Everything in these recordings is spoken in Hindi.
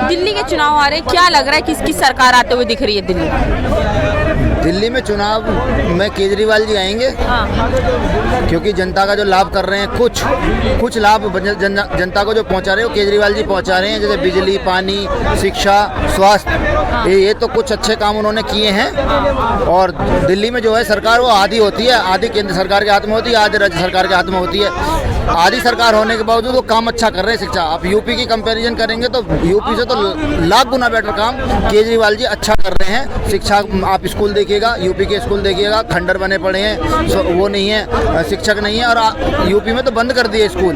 दिल्ली के चुनाव आ रहे हैं, क्या लग रहा है किसकी सरकार आते हुए दिख रही है दिल्ली में चुनाव में केजरीवाल जी आएंगे। क्योंकि जनता का जो लाभ कर रहे हैं, कुछ लाभ जनता को जो पहुंचा रहे हैं वो केजरीवाल जी पहुंचा रहे हैं। जैसे बिजली, पानी, शिक्षा, स्वास्थ्य, ये तो कुछ अच्छे काम उन्होंने किए हैं। और दिल्ली में जो है सरकार वो आधी होती है, आधी केंद्र सरकार के हाथ में होती है, आधी राज्य सरकार के हाथ में होती है। आधी सरकार होने के बावजूद वो काम अच्छा कर रहे हैं। शिक्षा, आप यूपी की कंपैरिजन करेंगे तो यूपी से तो लाख गुना बेटर काम केजरीवाल जी अच्छा कर रहे हैं। शिक्षा, आप स्कूल देखिएगा, यूपी के स्कूल देखिएगा, खंडर बने पड़े हैं, वो नहीं है, शिक्षक नहीं है। और यूपी में तो बंद कर दिए स्कूल,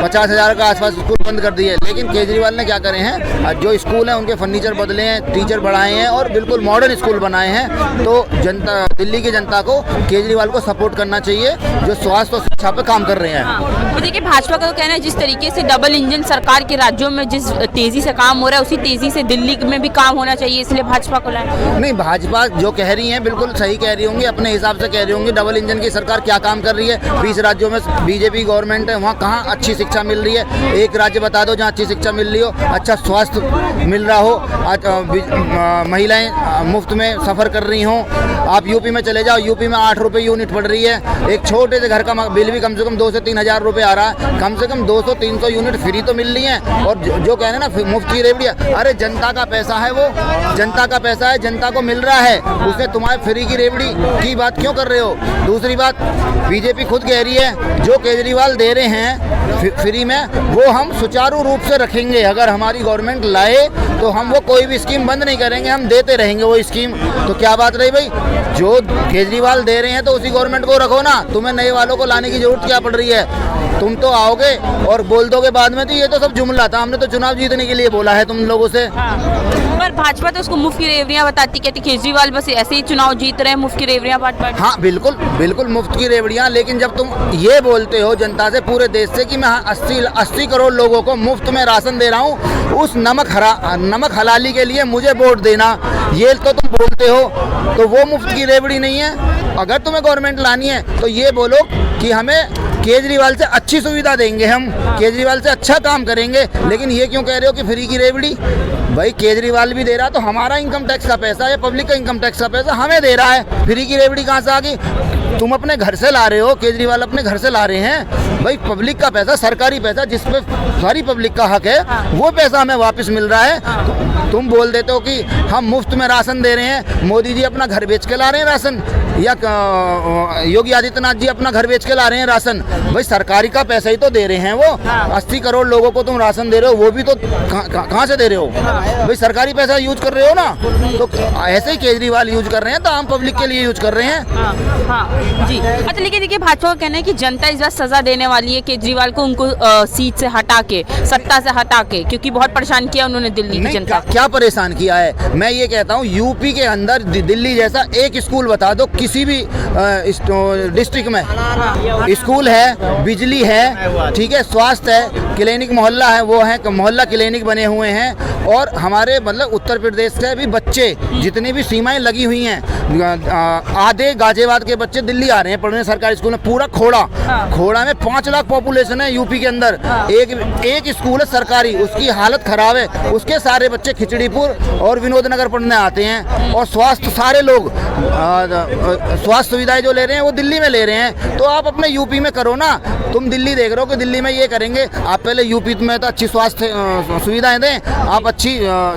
50,000 का आसपास स्कूल बंद कर दिए। लेकिन केजरीवाल ने क्या करे हैं, जो स्कूल हैं उनके फर्नीचर बदले हैं, टीचर बढ़ाए हैं और बिल्कुल मॉडर्न स्कूल बनाए हैं। तो जनता, दिल्ली की जनता को केजरीवाल को सपोर्ट करना चाहिए, जो स्वास्थ्य और शिक्षा पे काम कर रहे हैं। तो देखिए, भाजपा का तो कहना है जिस तरीके से डबल इंजन सरकार के राज्यों में जिस तेजी से काम हो रहा है, उसी तेजी से दिल्ली में भी काम होना चाहिए, इसलिए भाजपा को लाए। नहीं, भाजपा जो कह रही है बिल्कुल सही कह रही होंगी, अपने हिसाब से कह रही होंगी। डबल इंजन की सरकार क्या काम कर रही है? 20 राज्यों में बीजेपी गवर्नमेंट है, वहाँ कहाँ अच्छी शिक्षा मिल रही है? एक राज्य बता दो जहाँ अच्छी शिक्षा मिल रही हो, अच्छा स्वास्थ्य मिल रहा हो, महिलाएं मुफ्त में सफ़र कर रही हों। आप यूपी में चले जाओ, यूपी में 8 रुपये यूनिट पड़ रही है। एक छोटे से घर का बिल भी कम से कम 2 से 3 हज़ार रुपये आ रहा है। कम से कम 200-300 यूनिट फ्री तो मिल रही हैं। और जो कह रहे हैं ना मुफ्त की रेवड़ियाँ, अरे जनता का पैसा है, वो जनता का पैसा है, जनता को मिल रहा है, उसने तुम्हारे फ्री की रेवड़ी की बात क्यों कर रहे हो? दूसरी बात, बीजेपी खुद कह रही है जो केजरीवाल दे रहे हैं फ्री में वो हम सुचारू रूप से रखेंगे। अगर हमारी गवर्नमेंट लाए तो हम वो कोई भी स्कीम बंद नहीं करेंगे, हम देते रहेंगे वो स्कीम। तो क्या बात रही भाई, जो केजरीवाल दे रहे हैं तो उसी गवर्नमेंट को रखो ना, तुम्हें नए वालों को लाने की जरूरत क्या पड़ रही है? तुम तो आओगे और बोल दोगे बाद में तो ये तो सब जुमला था, हमने तो चुनाव जीतने के लिए बोला है तुम लोगों से। पर भाजपा तो उसको मुफ्त की रेवड़ियां बताती, कहती केजरीवाल बस ऐसे ही चुनाव जीत रहे हैं, मुफ्त की रेवड़ियां बांट। हाँ बिल्कुल मुफ्त की रेवड़ियां। लेकिन जब तुम ये बोलते हो जनता से, पूरे देश से, कि मैं 80 करोड़ लोगों को मुफ्त में राशन दे रहा हूँ, उस नमक हलाली के लिए मुझे वोट देना, ये तो तुम बोलते हो, तो वो मुफ्त की रेवड़ी नहीं है। अगर तुम्हें गवर्नमेंट लानी है तो ये बोलो कि हमें केजरीवाल से अच्छी सुविधा देंगे, हम केजरीवाल से अच्छा काम करेंगे। लेकिन ये क्यों कह रहे हो कि फ्री की रेवड़ी? भाई केजरीवाल भी दे रहा तो हमारा इनकम टैक्स का पैसा है, पब्लिक का इनकम टैक्स का पैसा हमें दे रहा है, फ्री की रेवड़ी कहाँ से आ गई? तुम अपने घर से ला रहे हो, केजरीवाल अपने घर से ला रहे हैं। भाई पब्लिक का पैसा, सरकारी पैसा जिसपे सारी पब्लिक का हक है, वो पैसा हमें वापस मिल रहा है। तुम बोल देते हो कि हम मुफ्त में राशन दे रहे हैं, मोदी जी अपना घर बेच के ला रहे हैं राशन, या योगी आदित्यनाथ जी अपना घर बेच के ला रहे हैं राशन। भाई सरकारी का पैसा ही तो दे रहे हैं वो। 80 करोड़ लोगों को तुम राशन दे रहे हो, वो भी तो कहाँ से दे रहे हो? भाई सरकारी पैसा यूज कर रहे हो ना, तो ऐसे ही केजरीवाल यूज कर रहे हैं, तो आम पब्लिक के लिए यूज कर रहे हैं। हाँ जी। अच्छा, लेकिन देखिए भाजपा का कहना है कि जनता इस बार सजा देने वाली है केजरीवाल को, उनको सीट से हटा के, सत्ता से हटा के, क्योंकि बहुत परेशान किया उन्होंने दिल्ली की जनता। क्या परेशान किया है? मैं ये कहता हूँ यूपी के अंदर दिल्ली जैसा एक स्कूल बता दो, किसी भी डिस्ट्रिक्ट में स्कूल है, बिजली है, ठीक है, स्वास्थ्य है, क्लिनिक मोहल्ला है, वो है मोहल्ला क्लिनिक बने हुए हैं। और हमारे मतलब उत्तर प्रदेश के भी बच्चे, जितनी भी सीमाएं लगी हुई हैं, आधे गाजियाबाद के बच्चे दिल्ली आ रहे हैं पढ़ने सरकारी स्कूल में। पूरा खोड़ा में 5 लाख पॉपुलेशन है यूपी के अंदर, एक स्कूल है सरकारी, उसकी हालत खराब है, उसके सारे बच्चे खिचड़ीपुर और विनोदनगर पढ़ने आते हैं। और स्वास्थ्य, सारे लोग स्वास्थ्य सुविधाएं जो ले रहे हैं वो दिल्ली में ले रहे हैं। तो आप अपने यूपी में करो ना। तुम दिल्ली देख रहे हो कि दिल्ली में ये करेंगे, आप पहले यूपी में तो अच्छी स्वास्थ्य सुविधाएं दें, आप अच्छी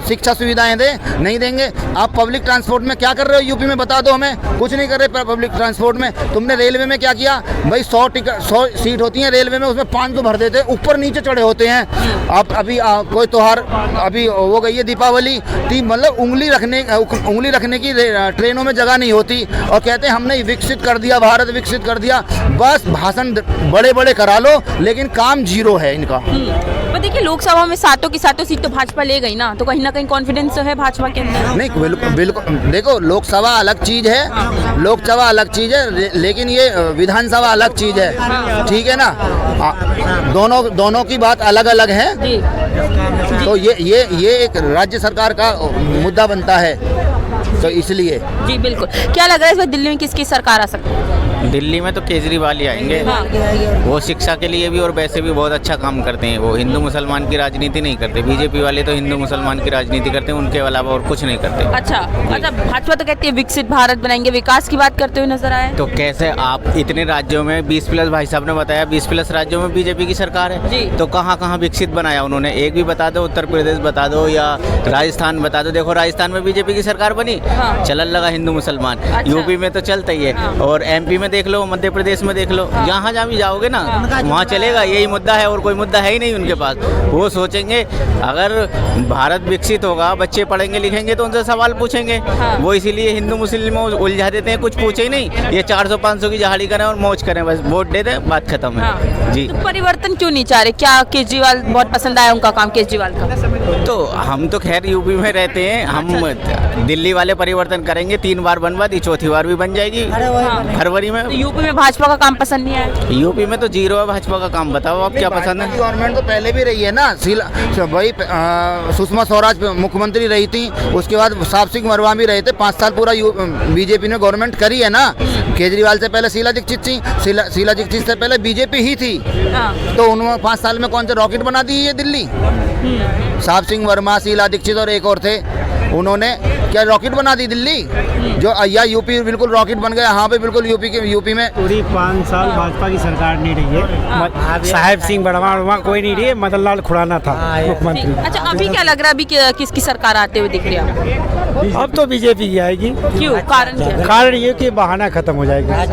शिक्षा सुविधाएं दें, नहीं देंगे। आप पब्लिक ट्रांसपोर्ट में क्या कर रहे हो यूपी में, बता दो हमें। कुछ नहीं कर रहे पब्लिक ट्रांसपोर्ट में। तुमने रेलवे में क्या किया भाई? 100 सीट होती हैं रेलवे में, उसमें 500 भर देते हैं, ऊपर नीचे चढ़े होते हैं। आप अभी कोई त्योहार अभी वो गई है दीपावली, मतलब उंगली रखने की ट्रेनों में जगह नहीं होती, और कहते हैं हमने विकसित कर दिया, भारत विकसित कर दिया। बस भाषण बड़े बड़े करा लो, लेकिन काम जीरो है इनका। पर देखिए लोकसभा में 7 की 7 सीट तो भाजपा ले गई ना, तो कहीं ना कहीं कॉन्फिडेंस तो है भाजपा के अंदर। नहीं बिल्कुल देखो, लोकसभा अलग चीज है, लोकसभा अलग चीज है, लेकिन ये विधानसभा अलग चीज है, ठीक है ना। दोनों की बात अलग अलग है। तो ये एक राज्य सरकार का मुद्दा बनता है, तो इसलिए। जी बिल्कुल। क्या लग रहा है इस बार दिल्ली में किसकी सरकार आ सकती है? दिल्ली में तो केजरीवाल ही आएंगे। वो शिक्षा के लिए भी और वैसे भी बहुत अच्छा काम करते हैं। वो हिंदू मुसलमान की राजनीति नहीं करते। बीजेपी वाले तो हिंदू मुसलमान की राजनीति करते हैं, उनके अलावा और कुछ नहीं करते। अच्छा अच्छा, भाजपा तो कहती है विकसित भारत बनाएंगे, विकास की बात करते हुए नजर आए। तो कैसे आप इतने राज्यों में 20+ भाई साहब ने बताया 20+ राज्यों में बीजेपी की सरकार है जी। तो कहाँ कहाँ विकसित बनाया उन्होंने? एक भी बता दो, उत्तर प्रदेश बता दो या राजस्थान बता दो। देखो राजस्थान में बीजेपी की सरकार बनी, हाँ। चलन लगा हिंदू मुसलमान। अच्छा। यूपी में तो चलता ही है, हाँ। और एमपी में देख लो, मध्य प्रदेश में देख लो, जहाँ जहाँ भी जाओगे ना वहाँ चलेगा, यही मुद्दा है और कोई मुद्दा है ही नहीं उनके पास। वो सोचेंगे अगर भारत विकसित होगा, बच्चे पढ़ेंगे लिखेंगे तो उनसे सवाल पूछेंगे। हाँ। वो इसीलिए हिंदू मुस्लिम में उलझा देते हैं, कुछ पूछे ही नहीं। ये 400-500 की जहाड़ी करें और मौज करें, बस वोट दे दें, बात खत्म है। हाँ। जी। तो परिवर्तन क्यों नहीं चाह रहे? क्या केजरीवाल बहुत पसंद आया उनका काम केजरीवाल का? तो हम तो खैर यूपी में रहते हैं, हम दिल्ली वाले परिवर्तन करेंगे। 3 बार बनवा दी, चौथी बार भी बन जाएगी फरवरी में। तो यूपी में भाजपा का काम पसंद नहीं आया? यूपी में तो जीरो है भाजपा का काम। बताओ आप क्या पसंद है? गवर्नमेंट तो पहले भी रही है ना, वही सुषमा स्वराज मुख्यमंत्री रही थी, उसके बाद साहब सिंह मरवा भी रहे थे। 5 साल पूरा बीजेपी ने गवर्नमेंट करी है ना। केजरीवाल से पहले शीला दीक्षित थी, शीला दीक्षित से पहले बीजेपी ही थी। तो उन्होंने 5 साल में कौन से रॉकेट बना दी है दिल्ली? साहब सिंह वर्मा, शीला दीक्षित और एक और थे, उन्होंने क्या रॉकेट बना दी दिल्ली? जो या यूपी बिल्कुल रॉकेट बन गया। हाँ पे बिल्कुल यूपी में पूरी 5 साल भाजपा की सरकार नहीं रही है। साहेब सिंह बड़वा कोई नहीं रही है, मदन लाल खुराना था मुख्यमंत्री। अच्छा, अभी क्या लग रहा है? अभी किसकी सरकार आते हुए दिख रही है? अब तो बीजेपी की आएगी। क्यों? कारण क्या? कारण ये कि बहाना खत्म हो जाएगा।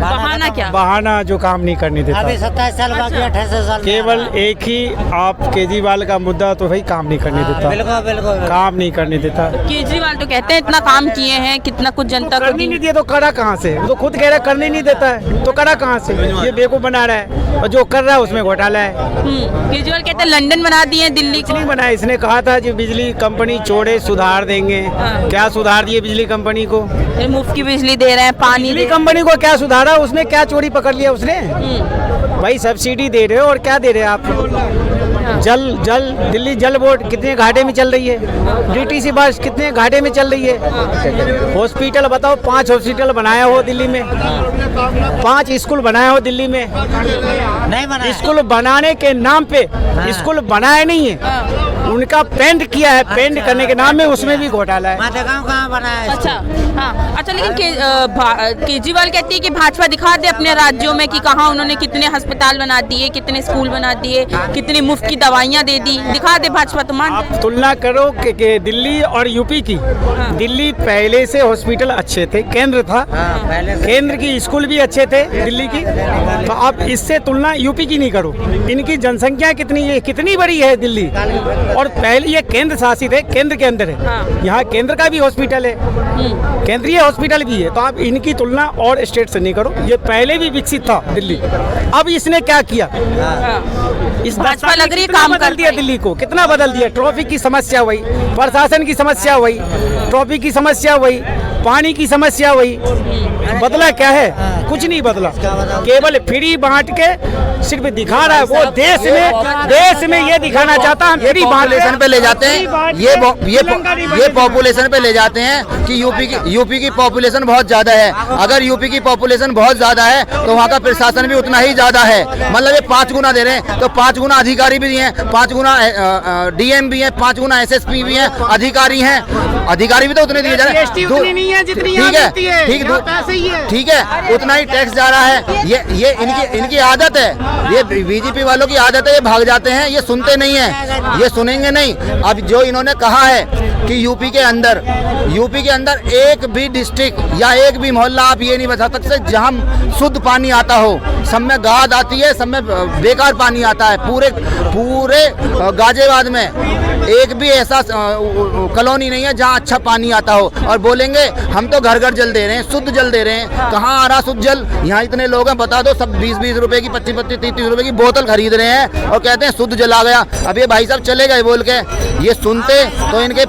बहाना क्या? बहाना जो काम नहीं करने देता। अभी 27 साल बाकी, 28 साल केवल एक ही आप केजरीवाल का मुद्दा तो भाई काम नहीं करने देता। बिल्कुल बिल्कुल काम नहीं करने देता। केजरीवाल तो कहते हैं इतना काम किए हैं, कितना कुछ जनता को करने नहीं दिया तो करा कहाँ से? वो तो खुद कह रहा है करने नहीं देता है, तो करा कहाँ से? ये बेवकूफ बना रहा है, और जो कर रहा है उसमें घोटाला है। केजरीवाल कहते हैं लंदन बना दिए दिल्ली को। नहीं बनाया, इसने कहा था जो बिजली कंपनी छोड़े सुधार देंगे। क्या सुधार दिए बिजली कंपनी को? ये मुफ्त की बिजली दे रहे हैं, पानी बिजली दे कंपनी को क्या सुधारा? उसने क्या चोरी पकड़ लिया उसने? भाई सब्सिडी दे रहे हो और क्या दे रहे हैं आप? जल दिल्ली जल बोर्ड कितने घाटे में चल रही है? डीटीसी बस कितने घाटे में चल रही है? हॉस्पिटल बताओ, 5 हॉस्पिटल बनाया हो दिल्ली में, 5 स्कूल बनाया हो दिल्ली में। नहीं बना। स्कूल बनाने के नाम पे स्कूल बनाया नहीं है, उनका पेंट किया है। पेंट करने के नाम में उसमें भी घोटाला है। माधेगांव कहाँ बना है? अच्छा हाँ, अच्छा, लेकिन केजरीवाल कहती है कि भाजपा दिखा दे अपने राज्यों में कि कहाँ उन्होंने कितने अस्पताल बना दिए, कितने स्कूल बना दिए, कितनी मुफ्त की दवाइयाँ दे दी। दिखा दे भाजपा तो मान। आप तुलना करो कि दिल्ली और यूपी की। दिल्ली पहले से हॉस्पिटल अच्छे थे, केंद्र था, केंद्र की स्कूल भी अच्छे थे दिल्ली की। तो आप इससे तुलना यूपी की नहीं करो। इनकी जनसंख्या कितनी बड़ी है दिल्ली, और पहले ये केंद्र शासित है, केंद्र के अंदर है। यहाँ केंद्र का भी हॉस्पिटल है, केंद्रीय हॉस्पिटल भी है। तो आप इनकी तुलना और स्टेट से नहीं करो। ये पहले भी विकसित था दिल्ली। अब इसने क्या किया? इस भाजपा लग रही है कितना काम बदल करती दिया है। दिल्ली को, कितना बदल दिया। ट्रैफिक की समस्या वही, प्रशासन की समस्या वही, ट्रैफिक की समस्या वही, पानी की समस्या वही। बदला क्या है? कुछ नहीं बदला, केवल फ्री बांट के सिर्फ दिखा रहा है। वो देश में ये दिखाना चाहता है ये पॉपुलेशन पे ले जाते हैं, ये पॉपुलेशन पे ले जाते हैं कि यूपी की पॉपुलेशन बहुत ज्यादा है। अगर यूपी की पॉपुलेशन बहुत ज्यादा है तो वहाँ का प्रशासन भी उतना ही ज्यादा है। मतलब ये 5 गुना दे रहे हैं, तो 5 गुना अधिकारी भी हैं, 5 गुना डीएम भी हैं, 5 गुना एसएसपी भी हैं, अधिकारी हैं। अधिकारी भी तो उतने दिए जा रहे हैं। ठीक है, उतना ही टैक्स जा रहा है। ये इनकी आदत है, ये बीजेपी वालों की आदत है। ये भाग जाते हैं, ये सुनते नहीं है, ये सुनेंगे नहीं। अब जो इन्होंने कहा है कि यूपी के अंदर एक भी डिस्ट्रिक्ट या एक भी मोहल्ला आप ये नहीं बता सकते जहां शुद्ध पानी आता हो। सब में गाद आती है, सब में बेकार पानी आता है। पूरे गाजियाबाद में एक भी ऐसा कॉलोनी नहीं है जहां अच्छा पानी आता हो। और बोलेंगे हम तो घर घर जल दे रहे हैं, शुद्ध जल दे रहे हैं। कहाँ आ रहा शुद्ध जल? यहाँ इतने लोग हैं, बता दो, सब 20-20 रुपए की, 25-25, 30-30 रुपए की बोतल खरीद रहे हैं और कहते हैं शुद्ध जल आ गया। अब ये भाई साहब चले गए बोल के, ये सुनते तो इनके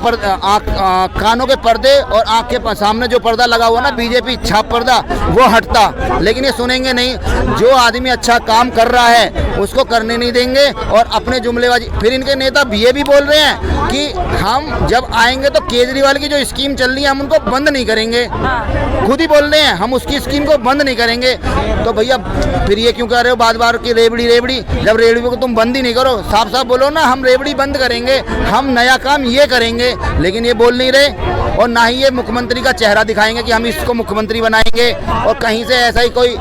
कानों के पर्दे और आँख के सामने जो पर्दा लगा हुआ ना, बीजेपी छाप पर्दा, वो हटता। लेकिन ये सुनेंगे नहीं। जो आदमी अच्छा काम कर रहा है उसको करने नहीं देंगे और अपने जुमलेबाजी। फिर इनके नेता ये भी बोल रहे हैं कि हम जब आएंगे तो केजरीवाल की जो स्कीम चल रही है हम उनको बंद नहीं करेंगे। खुद ही बोल रहे हैं हम उसकी स्कीम को बंद नहीं करेंगे। तो भैया फिर ये क्यों कह रहे हो बार बार की रेवड़ी रेवड़ी? जब रेवड़ी को तुम बंद ही नहीं करो, साफ साफ बोलो ना हम रेवड़ी बंद करेंगे, हम नया काम ये करेंगे। लेकिन ये बोल नहीं रहे और ना ही ये मुख्यमंत्री का चेहरा दिखाएंगे कि हम इसको मुख्यमंत्री बनाएंगे। और कहीं से ऐसा ही कोई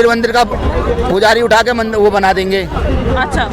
मंदिर का पुजारी उठा के वो बना देंगे। अच्छा।